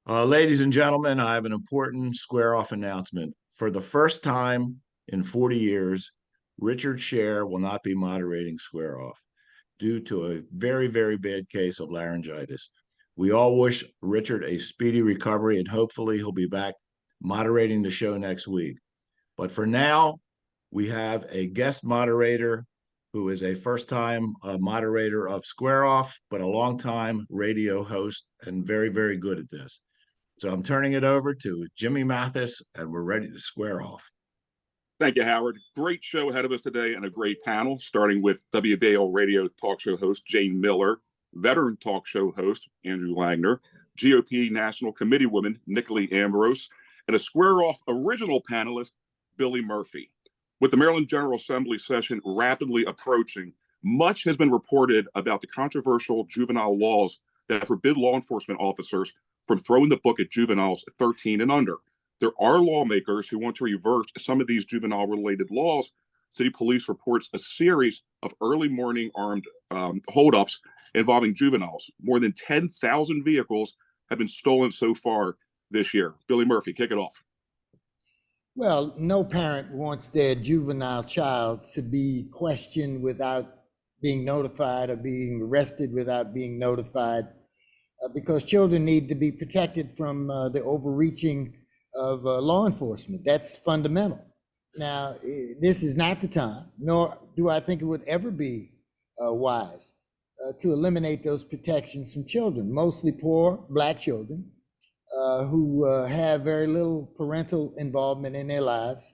Ladies and gentlemen, I have an important square off announcement. For the first time in 40 years, Richard Sher will not be moderating Square Off due to a very, very bad case of laryngitis. We all wish Richard a speedy recovery, and hopefully he'll be back moderating the show next week. But for now, we have a guest moderator who is a first-time moderator of Square Off, but a long-time radio host and very, very good at this. So I'm turning it over to Jimmy Mathis, and we're ready to square off. Thank you, Howard. Great show ahead of us today and a great panel, starting with WBAL radio talk show host Jayne Miller, veteran talk show host Andrew Langner, GOP National Committee woman Nicolee Ambrose, and a Square Off original panelist, Billy Murphy. With the Maryland General Assembly session rapidly approaching, much has been reported about the controversial juvenile laws that forbid law enforcement officers from throwing the book at juveniles 13 and under. There are lawmakers who want to reverse some of these juvenile-related laws. City Police reports a series of early morning armed holdups involving juveniles. More than 10,000 vehicles have been stolen so far this year. Billy Murphy, kick it off. Well, no parent wants their juvenile child to be questioned without being notified or being arrested without being notified, because children need to be protected from the overreaching of law enforcement. That's fundamental. Now, this is not the time, nor do I think it would ever be wise to eliminate those protections from children, mostly poor Black children who have very little parental involvement in their lives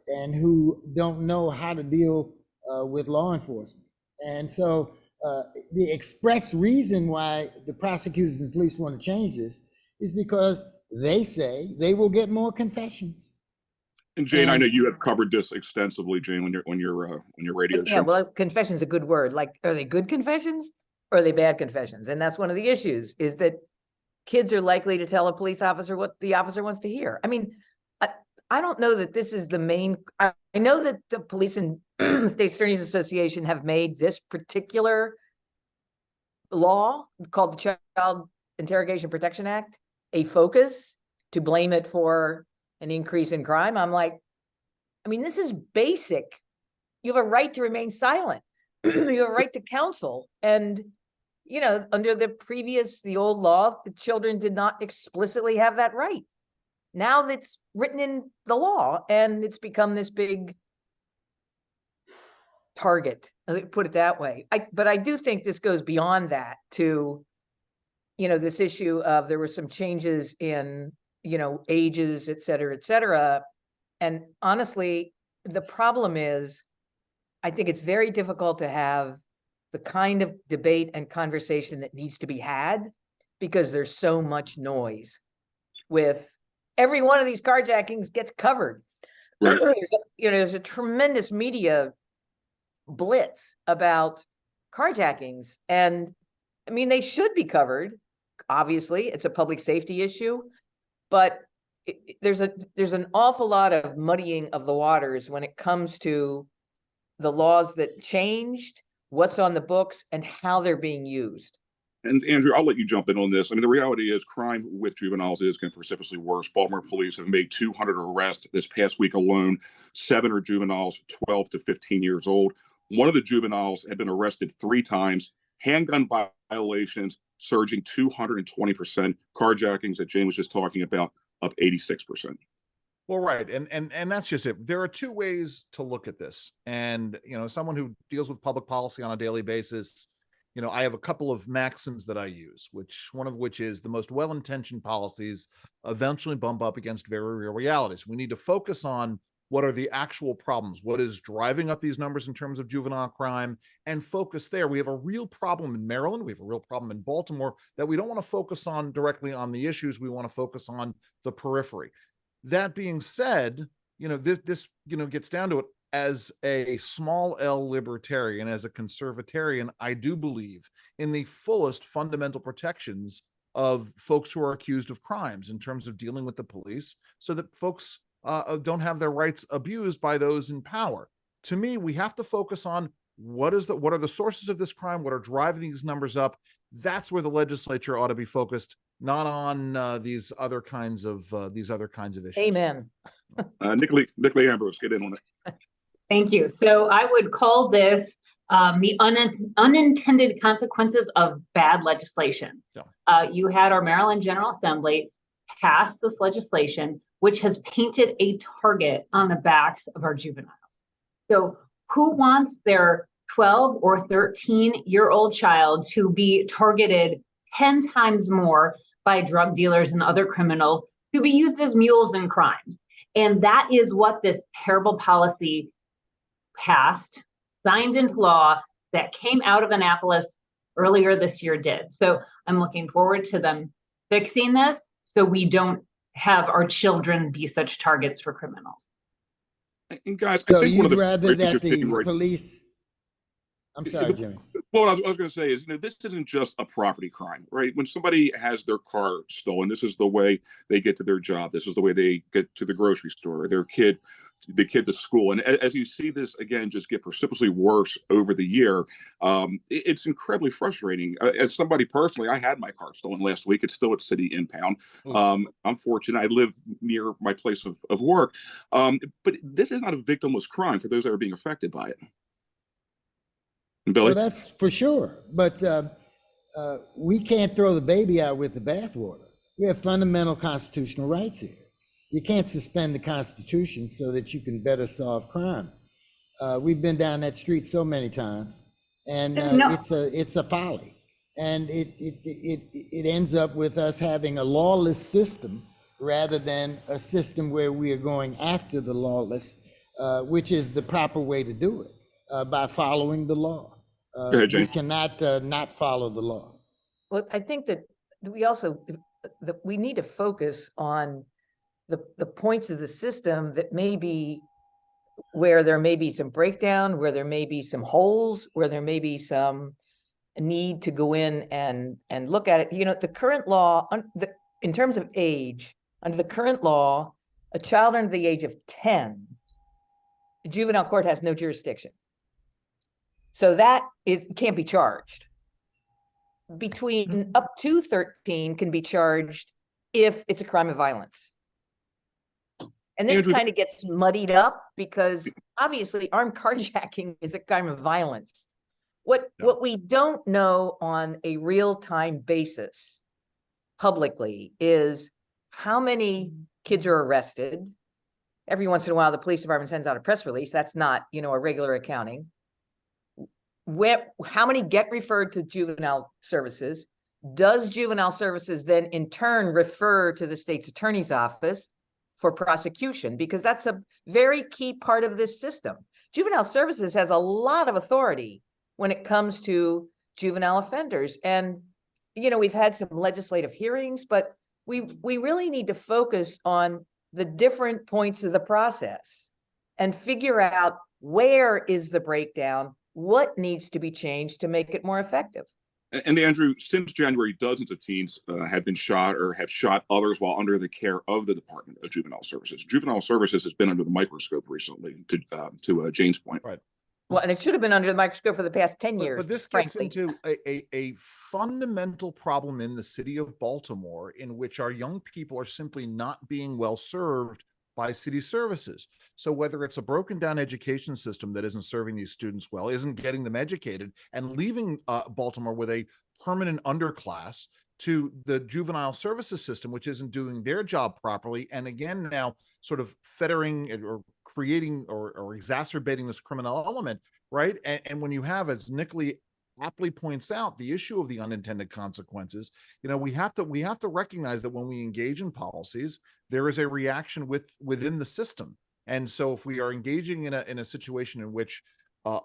and who don't know how to deal with law enforcement. And so the express reason why the prosecutors and police want to change this is because they say they will get more confessions. And Jayne, I know you have covered this extensively, Jayne, on your radio show. Yeah, well, confession's a good word. Like, are they good confessions or are they bad confessions? And that's one of the issues, is that kids are likely to tell a police officer what the officer wants to hear. I mean, I don't know that this is the main. I know that the Police and State Attorneys Association have made this particular law called the Child Interrogation Protection Act a focus to blame it for an increase in crime. I'm like, I mean, this is basic. You have a right to remain silent. You have a right to counsel. And, you know, under the old law, the children did not explicitly have that right. Now that's written in the law, and it's become this big target, put it that way. But I do think this goes beyond that to, you know, this issue of there were some changes in, you know, ages, et cetera, et cetera. And honestly, the problem is, I think it's very difficult to have the kind of debate and conversation that needs to be had because there's so much noise. With every one of these carjackings gets covered. Right. There's a tremendous media blitz about carjackings, and I mean, they should be covered. Obviously, it's a public safety issue, but there's an awful lot of muddying of the waters when it comes to the laws that changed, what's on the books, and how they're being used. And Andrew, I'll let you jump in on this. I mean, the reality is crime with juveniles is getting precipitously worse. Baltimore police have made 200 arrests this past week alone. 7 are juveniles, 12 to 15 years old. One of the juveniles had been arrested 3 times. Handgun violations surging 220%. Carjackings that Jayne was just talking about, up 86%. Well, right. And that's just it. There are 2 ways to look at this. And, you know, someone who deals with public policy on a daily basis, you know, I have a couple of maxims that I use, one of which is the most well-intentioned policies eventually bump up against very real realities. We need to focus on what are the actual problems, what is driving up these numbers in terms of juvenile crime, and focus there. We have a real problem in Maryland. We have a real problem in Baltimore that we don't want to focus on directly on the issues. We want to focus on the periphery. That being said, you know, this gets down to it. As a small L libertarian, as a conservatarian, I do believe in the fullest fundamental protections of folks who are accused of crimes in terms of dealing with the police, so that folks don't have their rights abused by those in power. To me, we have to focus on what are the sources of this crime, what are driving these numbers up. that's where the legislature ought to be focused, not on these other kinds of issues. Amen. Nicolee Ambrose, get in on it. Thank you. So I would call this the unintended consequences of bad legislation. Yeah. You had our Maryland General Assembly pass this legislation, which has painted a target on the backs of our juveniles. So who wants their 12 or 13-year-old child to be targeted 10 times more by drug dealers and other criminals, to be used as mules in crimes? And that is what this terrible policy passed, signed into law, that came out of Annapolis earlier this year did. So I'm looking forward to them fixing this so we don't have our children be such targets for criminals. And guys, So I think one of you'd the rather great that things you're the saying right- police, I'm sorry, Jimmy. Well, what I was going to say is, this isn't just a property crime, right? When somebody has their car stolen, this is the way they get to their job. This is the way they get to the grocery store, the kid to school. And as you see this, again, just get precipitously worse over the year, it's incredibly frustrating. As somebody personally, I had my car stolen last week. It's still at City Impound. I'm fortunate. I live near my place of work. But this is not a victimless crime for those that are being affected by it. Billy? Well, that's for sure. But we can't throw the baby out with the bathwater. We have fundamental constitutional rights here. You can't suspend the Constitution so that you can better solve crime. We've been down that street so many times, and it's a folly. And it ends up with us having a lawless system rather than a system where we are going after the lawless, which is the proper way to do it, by following the law. Go ahead, Jayne. We cannot not follow the law. Well, I think that we also, we need to focus on the points of the system that may be where there may be some breakdown, where there may be some holes, where there may be some need to go in and look at it. The current law, in terms of age, under the current law, a child under the age of 10, the juvenile court has no jurisdiction. So that can't be charged. Between up to 13 can be charged if it's a crime of violence. And this Andrew, kind of gets muddied up because obviously armed carjacking is a crime of violence. What we don't know on a real-time basis publicly is how many kids are arrested. Every once in a while, the police department sends out a press release. That's not, a regular accounting. How many get referred to juvenile services? Does juvenile services then in turn refer to the state's attorney's office for prosecution? Because that's a very key part of this system. Juvenile services has a lot of authority when it comes to juvenile offenders. And, we've had some legislative hearings, but we really need to focus on the different points of the process and figure out where is the breakdown, what needs to be changed to make it more effective. And Andrew, since January, dozens of teens have been shot or have shot others while under the care of the Department of Juvenile Services. Juvenile Services has been under the microscope recently, to Jayne's point. Right. Well, and it should have been under the microscope for the past 10 years. But this gets into a fundamental problem in the city of Baltimore, in which our young people are simply not being well served by city services. So whether it's a broken down education system that isn't serving these students well, isn't getting them educated, and leaving Baltimore with a permanent underclass, to the juvenile services system, which isn't doing their job properly, and again now sort of fettering or creating or exacerbating this criminal element, right? And when you have, as Nicolee aptly points out, the issue of the unintended consequences, we have to recognize that when we engage in policies, there is a reaction within the system. And so if we are engaging in a situation in which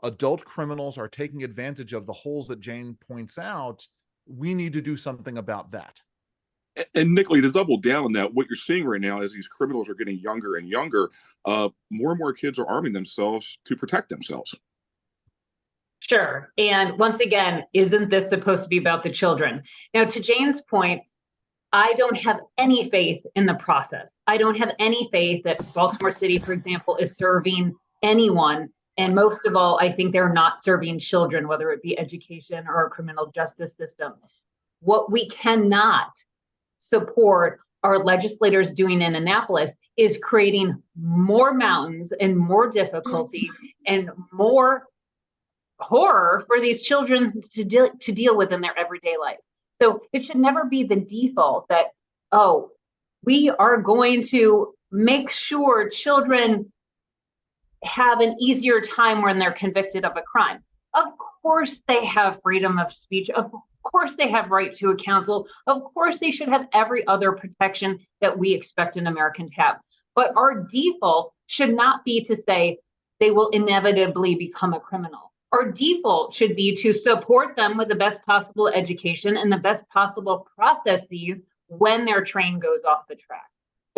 adult criminals are taking advantage of the holes that Jayne points out, we need to do something about that. And Nicolee, to double down on that, what you're seeing right now is these criminals are getting younger and younger. More and more kids are arming themselves to protect themselves. Sure. And once again, isn't this supposed to be about the children? Now, to Jayne's point, I don't have any faith in the process. I don't have any faith that Baltimore City, for example, is serving anyone And most of all, I think they're not serving children, whether it be education or a criminal justice system. What we cannot support our legislators doing in Annapolis is creating more mountains and more difficulty and more horror for these children to deal with in their everyday life. So it should never be the default that, oh, we are going to make sure children have an easier time when they're convicted of a crime. Of course they have freedom of speech. Of course they have right to a counsel. Of course they should have every other protection that we expect an American to have. But our default should not be to say they will inevitably become a criminal. Our default should be to support them with the best possible education and the best possible processes when their train goes off the track.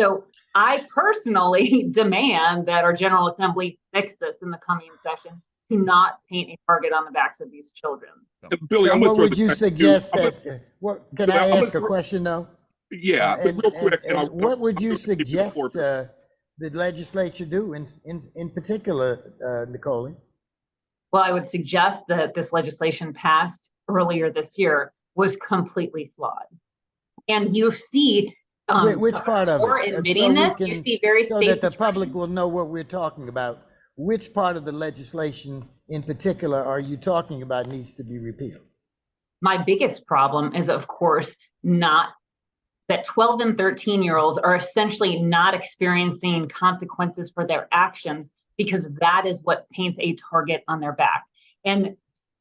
So I personally demand that our General Assembly fix this in the coming session, to not paint a target on the backs of these children. Billy, So I'm gonna what throw would this you back to you. suggest I'm gonna- that, what, can I I'm gonna ask a throw- question though? Yeah, but real quick. And what would you I'll give the suggest floor. the legislature do in particular, Nicolee? Well, I would suggest that this legislation passed earlier this year was completely flawed. And you see, Which part of for it? admitting this, you see various so states that the public will know what we're talking about. Which part of the legislation in particular are you talking about needs to be repealed? My biggest problem is, of course, not that 12 and 13-year-olds are essentially not experiencing consequences for their actions, because that is what paints a target on their back. And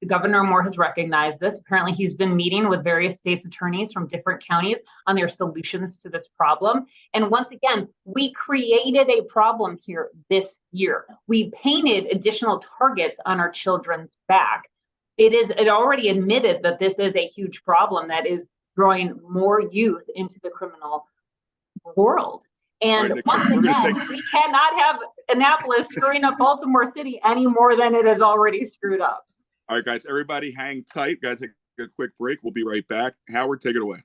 Governor Moore has recognized this. Apparently, he's been meeting with various state's attorneys from different counties on their solutions to this problem. And once again, we created a problem here this year. We painted additional targets on our children's back. It already admitted that this is a huge problem that is drawing more youth into the criminal world. And Nick, once again, we cannot have Annapolis screwing up Baltimore City any more than it is already screwed up. All right, guys, everybody hang tight. Got to take a quick break. We'll be right back. Howard, take it away.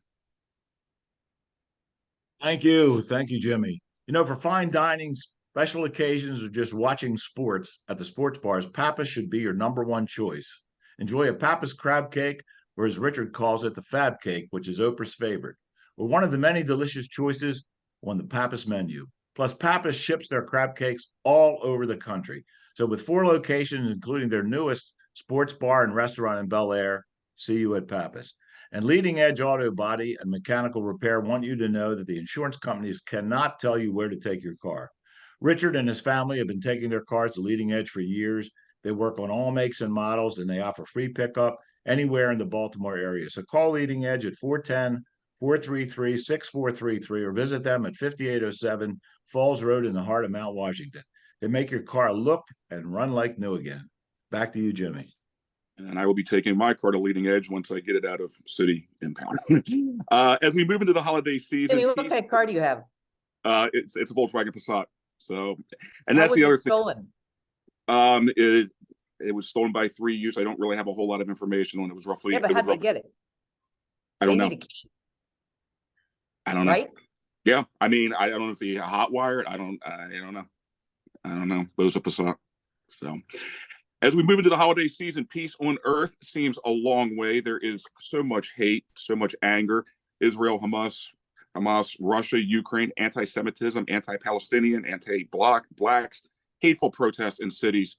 Thank you. Thank you, Jimmy. You know, for fine dining, special occasions, or just watching sports at the sports bars, Pappas should be your #1 choice. Enjoy a Pappas crab cake, or as Richard calls it, the Fab Cake, which is Oprah's favorite, or one of the many delicious choices on the Pappas menu. Plus, Pappas ships their crab cakes all over the country. So with 4 locations, including their newest sports bar and restaurant in Bel Air, see you at Pappas. And Leading Edge Auto Body and Mechanical Repair want you to know that the insurance companies cannot tell you where to take your car. Richard and his family have been taking their cars to Leading Edge for years. They work on all makes and models, and they offer free pickup anywhere in the Baltimore area. So call Leading Edge at 410-433-6433 or visit them at 5807 Falls Road in the heart of Mount Washington. They make your car look and run like new again. Back to you, Jimmy. And I will be taking my car to Leading Edge once I get it out of city impound. As we move into the holiday season, Jimmy, what kind of car do you have? It's a Volkswagen Passat. So, and How that's was the it other thing. stolen? It was stolen by 3 youths. I don't really have a whole lot of information on it. It was roughly. Yeah, but how'd they get it? I don't They know. need a key, I don't know. right? Yeah, I mean, I don't know if they hot wired. I don't know. I don't know. But it was a Passat. So, as we move into the holiday season, peace on earth seems a long way. There is so much hate, so much anger. Israel, Hamas, Russia, Ukraine, anti-Semitism, anti-Palestinian, anti-blacks, hateful protests in cities.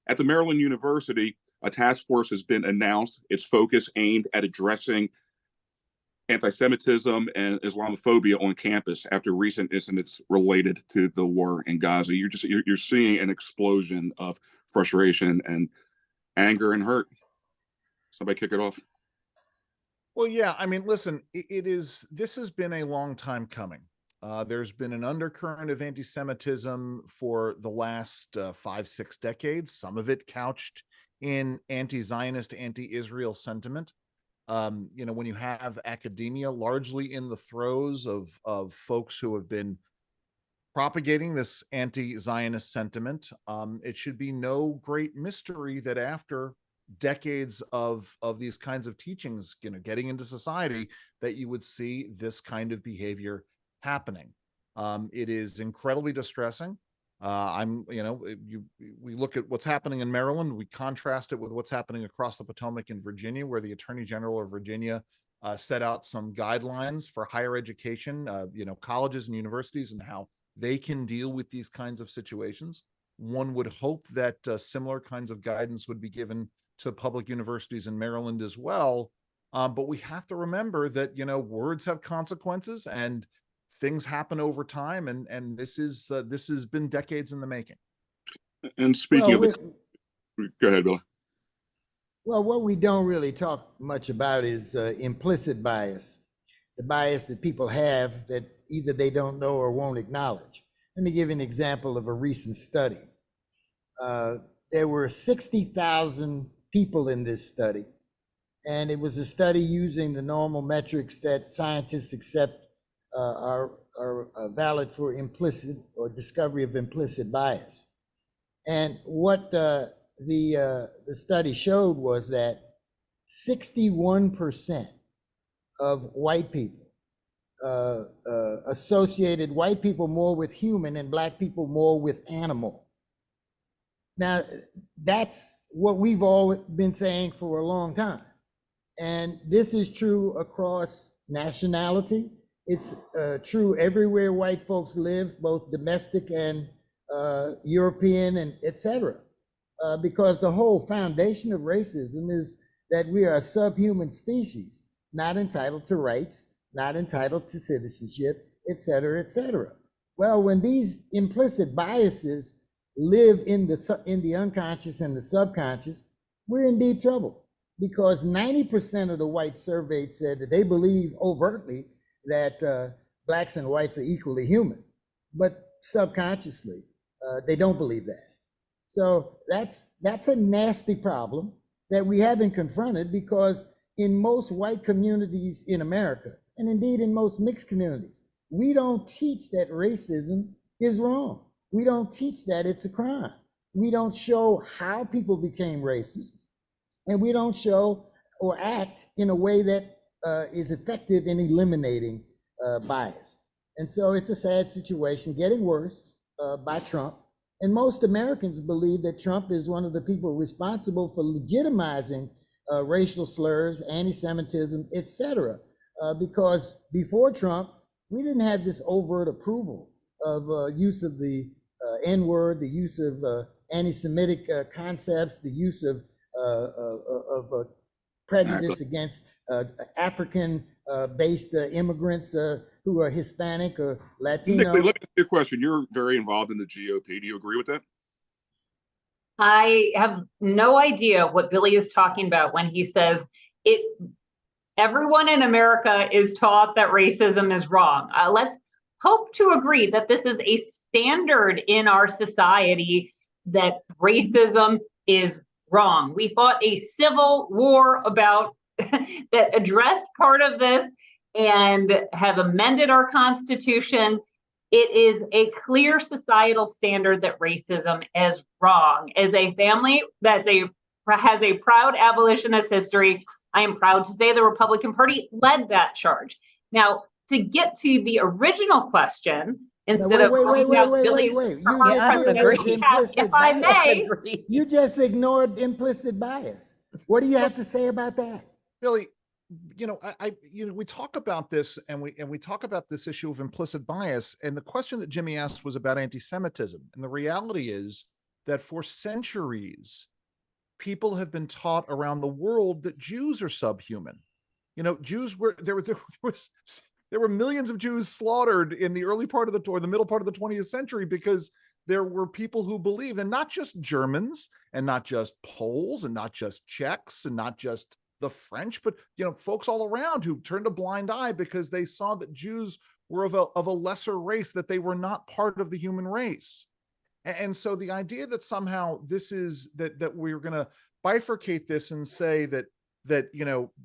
At the Maryland University, a task force has been announced. Its focus aimed at addressing anti-Semitism and Islamophobia on campus after recent incidents related to the war in Gaza. You're seeing an explosion of frustration and anger and hurt. Somebody kick it off. Well, yeah, I mean, listen, this has been a long time coming. There's been an undercurrent of anti-Semitism for the last 5-6 decades, some of it couched in anti-Zionist, anti-Israel sentiment. When you have academia largely in the throes of folks who have been propagating this anti-Zionist sentiment, it should be no great mystery that after decades of these kinds of teachings, getting into society, that you would see this kind of behavior happening. It is incredibly distressing. We look at what's happening in Maryland, we contrast it with what's happening across the Potomac in Virginia, where the Attorney General of Virginia set out some guidelines for higher education, colleges and universities, and how they can deal with these kinds of situations. One would hope that similar kinds of guidance would be given to public universities in Maryland as well. But we have to remember that, words have consequences and things happen over time. And this has been decades in the making. And speaking Well, go ahead, Billy. Well, what we don't really talk much about is implicit bias, the bias that people have that either they don't know or won't acknowledge. Let me give you an example of a recent study. There were 60,000 people in this study, and it was a study using the normal metrics that scientists accept are valid for implicit or discovery of implicit bias. And what the study showed was that 61% of white people associated white people more with human and black people more with animal. Now, that's what we've all been saying for a long time. And this is true across nationality. It's true everywhere white folks live, both domestic and European and et cetera. Because the whole foundation of racism is that we are a subhuman species, not entitled to rights, not entitled to citizenship, et cetera, et cetera. Well, when these implicit biases live in the unconscious and the subconscious, we're in deep trouble, because 90% of the whites surveyed said that they believe overtly that blacks and whites are equally human, but subconsciously they don't believe that. So that's a nasty problem that we haven't confronted, because in most white communities in America, and indeed in most mixed communities, we don't teach that racism is wrong. We don't teach that it's a crime. We don't show how people became racist, and we don't show or act in a way that is effective in eliminating bias. And so it's a sad situation, getting worse by Trump. And most Americans believe that Trump is one of the people responsible for legitimizing racial slurs, anti-Semitism, et cetera. Because before Trump, we didn't have this overt approval of use of the N-word, the use of anti-Semitic concepts, the use of prejudice against African-based immigrants who are Hispanic or Latino. Nicolee, let me ask you a question. You're very involved in the GOP. Do you agree with that? I have no idea what Billy is talking about when he says it. Everyone in America is taught that racism is wrong. Let's hope to agree that this is a standard in our society, that racism is wrong. We fought a civil war about that addressed part of this and have amended our Constitution. It is a clear societal standard that racism is wrong. As a family that has a proud abolitionist history, I am proud to say the Republican Party led that charge. Now, to get to the original question, instead of wait. if I may, you just ignored implicit bias. What do you have to say about that? Billy, we talk about this and we talk about this issue of implicit bias. And the question that Jimmy asked was about anti-Semitism. And the reality is that for centuries, people have been taught around the world that Jews are subhuman. Jews were there were millions of Jews slaughtered in the early part of the middle part of the 20th century because there were people who believed, and not just Germans and not just Poles and not just Czechs and not just the French, but folks all around who turned a blind eye because they saw that Jews were of a lesser race, that they were not part of the human race. And so the idea that somehow this is that we're going to bifurcate this and say that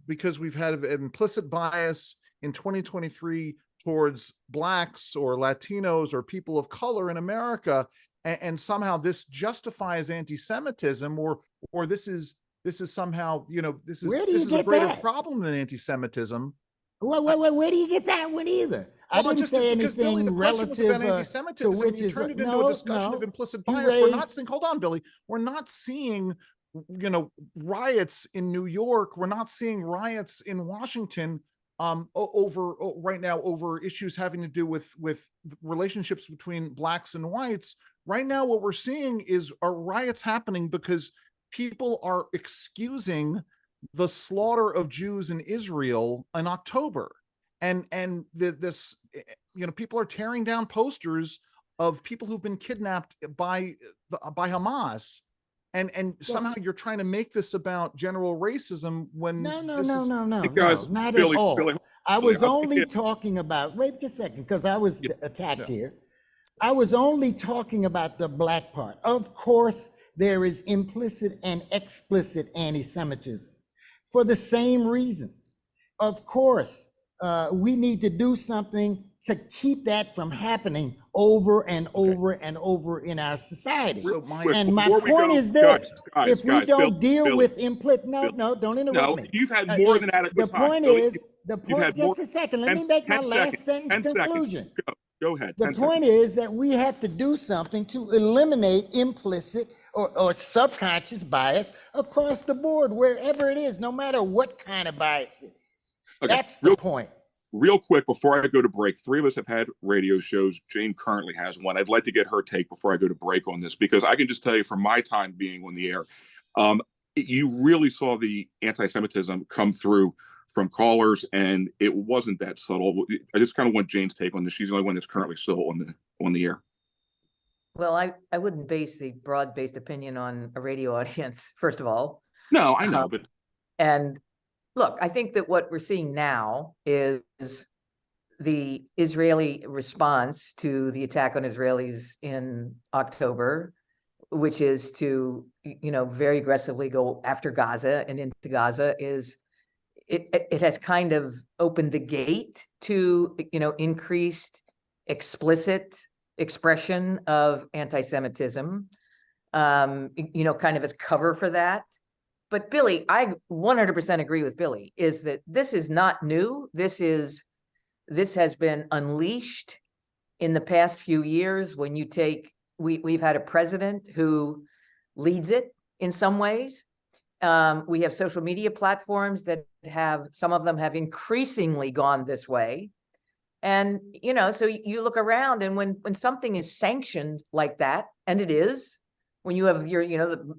because we've had an implicit bias in 2023 towards Blacks or Latinos or people of color in America, and somehow this justifies anti-Semitism, or this is somehow this is a greater problem than anti-Semitism. Wait, where do you get that one either? I didn't just say because, Billy, anything the question was relative about to anti-Semitism. which You is turned it into no, a discussion of no. implicit He bias. We're not raised- seeing, hold on, Billy. We're not seeing, riots in New York. We're not seeing riots in Washington right now over issues having to do with relationships between blacks and whites. Right now, what we're seeing are riots happening because people are excusing the slaughter of Jews in Israel in October. And people are tearing down posters of people who've been kidnapped by Hamas. And somehow you're trying to make this about general racism when No, Guys, not Billy, at all. Billy, I was Billy, only talking about, wait just a second, because I was attacked Yeah. here. I was only talking about the black part. Of course, there is implicit and explicit anti-Semitism for the same reasons. Of course, we need to do something to keep that from happening over and over and over in our society. So my- And my Before we point go- is this: if we guys, don't deal Billy, with implicit, no, don't interrupt No, me. you've had more than adequate The time. point Billy, is, had more- just a second, let 10 me make my 10 last seconds, sentence 10 seconds. conclusion. Go ahead. The 10 point seconds. is that we have to do something to eliminate implicit or subconscious bias across the board, wherever it is, no matter what kind of bias it is. Okay, That's the point. Real quick, before I go to break, three of us have had radio shows. Jayne currently has one. I'd like to get her take before I go to break on this, because I can just tell you from my time being on the air, you really saw the anti-Semitism come through from callers, and it wasn't that subtle. I just kind of want Jayne's take on this. She's the only one that's currently still on the air. Well, I wouldn't base the broad-based opinion on a radio audience, first of all. No, I know, but And look, I think that what we're seeing now is the Israeli response to the attack on Israelis in October, which is to, very aggressively go after Gaza and into Gaza, is it has kind of opened the gate to, increased explicit expression of anti-Semitism, kind of as cover for that. But Billy, I 100% agree with Billy, is that this is not new. This has been unleashed in the past few years. When you take, we've had a president who leads it in some ways. We have social media platforms that some of them have increasingly gone this way. And, so you look around, and when something is sanctioned like that, and it is, when you have your, the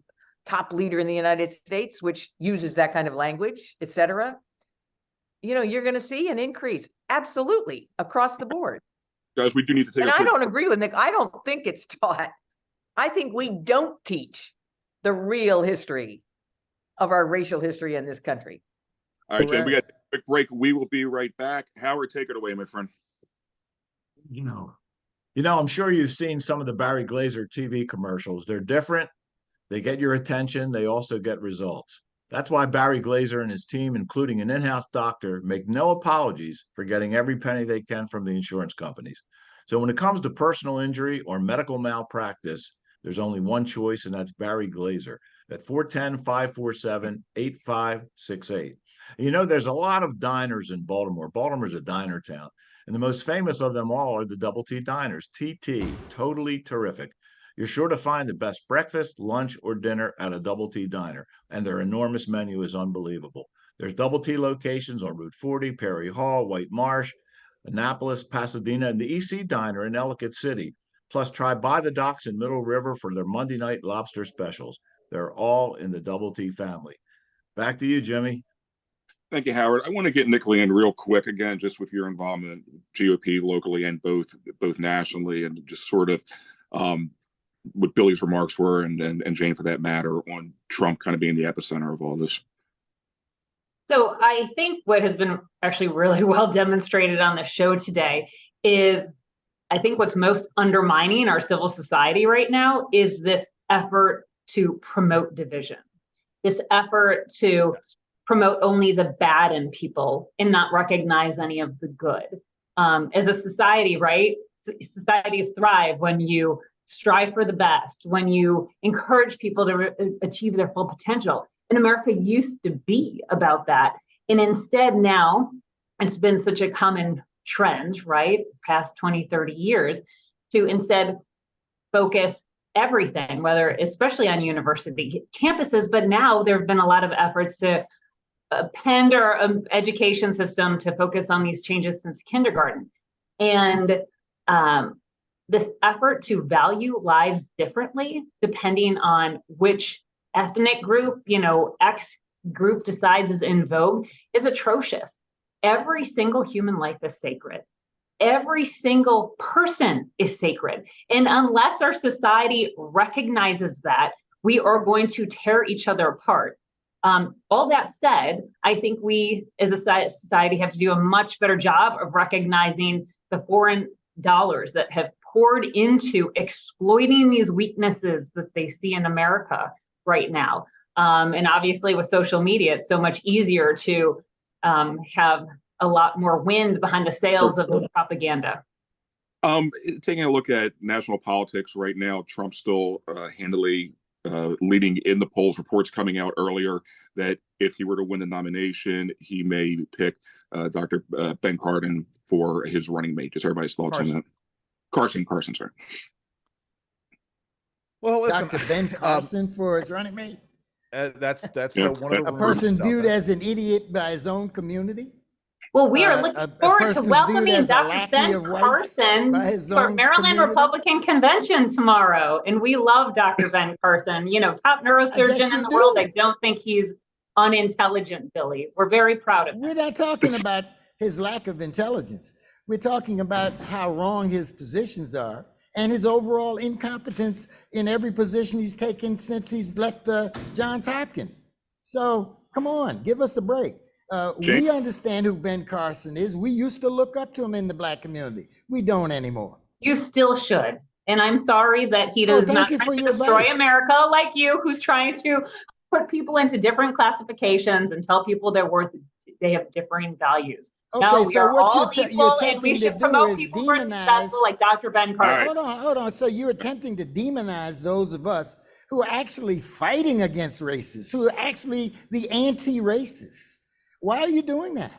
top leader in the United States, which uses that kind of language, et cetera, you're going to see an increase absolutely across the board. guys, we do need to take And a I quick don't agree with Nick. I don't think it's taught. I think we don't teach the real history of our racial history in this country. All right, Jayne, we got a quick break. We will be right back. Howard, take it away, my friend. I'm sure you've seen some of the Barry Glazer TV commercials. They're different. They get your attention. They also get results. That's why Barry Glazer and his team, including an in-house doctor, make no apologies for getting every penny they can from the insurance companies. So when it comes to personal injury or medical malpractice, there's only one choice, and that's Barry Glazer at 410-547-8568. There's a lot of diners in Baltimore. Baltimore's a diner town. And the most famous of them all are the Double T Diners. TT, totally terrific. You're sure to find the best breakfast, lunch, or dinner at a Double T Diner, and their enormous menu is unbelievable. There's Double T locations on Route 40, Perry Hall, White Marsh, Annapolis, Pasadena, and the EC Diner in Ellicott City. Plus, try By the Docks in Middle River for their Monday night lobster specials. They're all in the Double T family. Back to you, Jimmy. Thank you, Howard. I want to get Nicolee in real quick again, just with your involvement in GOP locally and both nationally, and just sort of what Billy's remarks were, and Jayne for that matter, on Trump kind of being the epicenter of all this. So I think what has been actually really well demonstrated on the show today is, I think what's most undermining our civil society right now is this effort to promote division, this effort to promote only the bad in people and not recognize any of the good. As a society, right? Societies thrive when you strive for the best, when you encourage people to achieve their full potential. And America used to be about that. And instead now, it's been such a common trend, right, past 20, 30 years, to instead focus everything, whether especially on university campuses, but now there have been a lot of efforts to append our education system to focus on these changes since kindergarten. And this effort to value lives differently, depending on which ethnic group, X group decides is in vogue, is atrocious. Every single human life is sacred. Every single person is sacred. And unless our society recognizes that, we are going to tear each other apart. All that said, I think we as a society have to do a much better job of recognizing the foreign dollars that have poured into exploiting these weaknesses that they see in America right now. And obviously with social media, it's so much easier to have a lot more wind behind the sails of the propaganda. Taking a look at national politics right now, Trump's still handily leading in the polls. Reports coming out earlier that if he were to win the nomination, he may pick Dr. Ben Cardin for his running mate. Just everybody's thoughts on that. Carson, sorry. Well, listen, Dr. Ben Carson for his running mate? That's Yeah. one of the A person rumors out viewed there. as an idiot by his own community? Well, we are A looking forward to person viewed welcoming as a Dr. lackey Ben of whites Carson by his for own Maryland community? Republican Convention tomorrow. And we love Dr. Ben Carson, top neurosurgeon in the world. I don't think he's unintelligent, Billy. We're very proud of him. We're not talking about his lack of intelligence. We're talking about how wrong his positions are and his overall incompetence in every position he's taken since he's left Johns Hopkins. So come on, give us a break. We understand who Ben Carson is. We used to look up to him in the Black community. We don't anymore. You still should. And I'm sorry that he does thank not you try for to your destroy advice. America like you, who's trying to put people into different classifications and tell people they have differing values. Okay, No, we so are what all you're equal, and attempting we to should do promote is people who are demonize. successful like Dr. Ben Carson. Hold on. So you're attempting to demonize those of us who are actually fighting against racists, who are actually the anti-racists. Why are you doing that?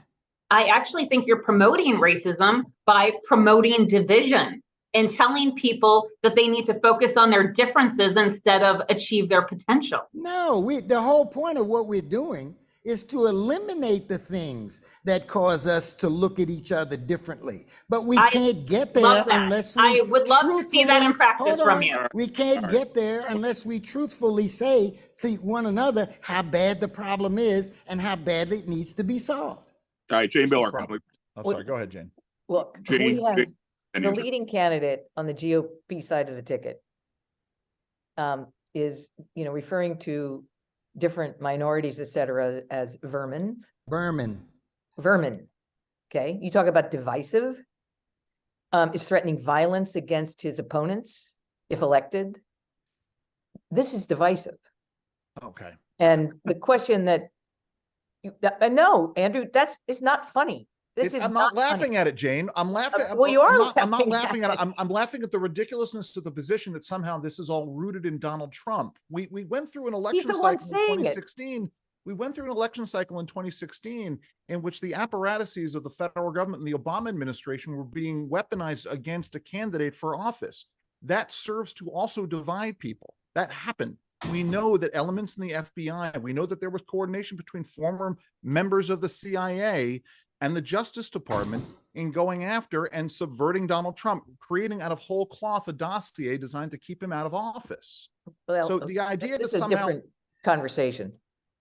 I actually think you're promoting racism by promoting division and telling people that they need to focus on their differences instead of achieve their potential. No, the whole point of what we're doing is to eliminate the things that cause us to look at each other differently. But we can't get there Love that. unless we I would love to see that in practice Hold from on. you. We can't get there unless we truthfully say to one another how bad the problem is and how badly it needs to be solved. All right, Jayne Miller. I'm sorry, go ahead, Jane. Well, Jane- we have Jane- and the Andrew. leading candidate on the GOP side of the ticket is, referring to different minorities, et cetera, as vermin. Okay, you talk about divisive, is threatening violence against his opponents if elected. This is divisive. Okay. And the question that, no, Andrew, it's not funny. I'm not laughing at it, Jane. I'm laughing. Well, you are I'm not laughing laughing at it. at I'm laughing at the ridiculousness of the position that somehow this is all rooted in Donald Trump. We went through an election the one cycle in saying it. 2016. We went through an election cycle in 2016 in which the apparatuses of the federal government and the Obama administration were being weaponized against a candidate for office. That serves to also divide people. That happened. We know that elements in the FBI, we know that there was coordination between former members of the CIA and the Justice Department in going after and subverting Donald Trump, creating out of whole cloth a dossier designed to keep him out of office. Well, So the idea this that is a somehow, different conversation.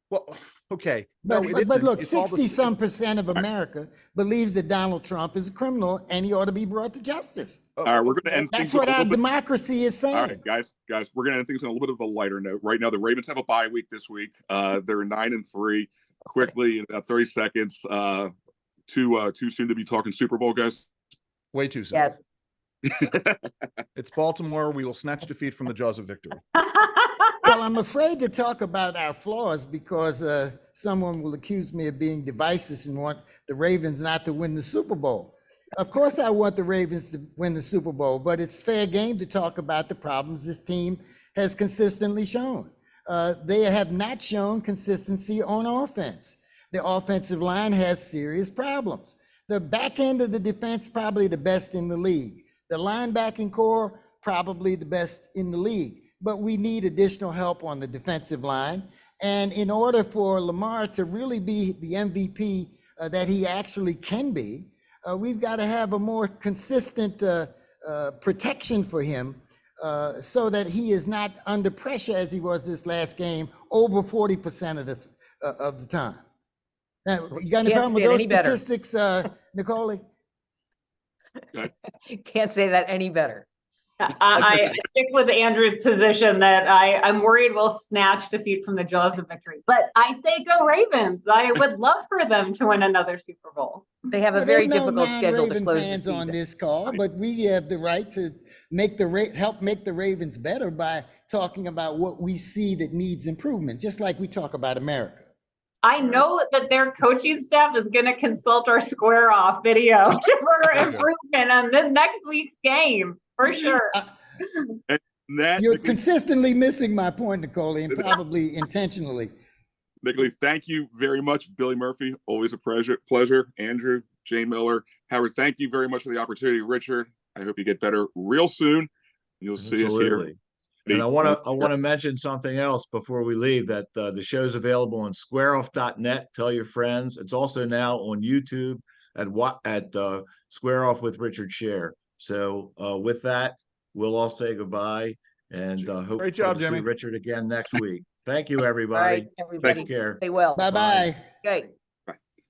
well, okay. But, No, it but isn't. look, It's all the- 60-some% of America believes that Donald Trump is a criminal and he ought to be brought to justice. All right, we're going to end That's things with what a our little bit. democracy is saying. All right, guys, we're going to end things on a little bit of a lighter note. Right now, the Ravens have a bye week this week. They're 9-3. Quickly, in about 30 seconds. Too soon to be talking Super Bowl, guys. Way too soon. Yes. It's Baltimore. We will snatch defeat from the jaws of victory. Well, I'm afraid to talk about our flaws because someone will accuse me of being divisive and want the Ravens not to win the Super Bowl. Of course, I want the Ravens to win the Super Bowl, but it's fair game to talk about the problems this team has consistently shown. They have not shown consistency on offense. The offensive line has serious problems. The back end of the defense, probably the best in the league. The linebacking core, probably the best in the league. But we need additional help on the defensive line. And in order for Lamar to really be the MVP that he actually can be, we've got to have a more consistent protection for him so that he is not under pressure as he was this last game over 40% of the time. Now, you got any Can't problem with say it those any better. statistics, Nicolee? Can't say that any better. I stick with Andrew's position that I'm worried we'll snatch defeat from the jaws of victory. But I say go Ravens. I would love for them to win another Super Bowl. They have a Well, very there's no difficult schedule to non-Raven close the fans on season. this call, but we have the right to make help make the Ravens better by talking about what we see that needs improvement, just like we talk about America. I know that their coaching staff is going to consult our square off video for improvement on this next week's game, for sure. You're consistently missing my point, Nicolee, and probably intentionally. Nicolee, thank you very much. Billy Murphy, always a pleasure. Andrew, Jayne Miller, Howard, thank you very much for the opportunity. Richard, I hope you get better real soon. You'll see us here. And I want to mention something else before we leave, that the show's available on squareoff.net. Tell your friends. It's also now on YouTube at Square Off with Richard Sher. So with that, we'll all say goodbye and hope Great job, to see Jimmy. Richard again next week. Thank you, everybody. All right, everybody. Take care. Stay well. Bye-bye. Okay.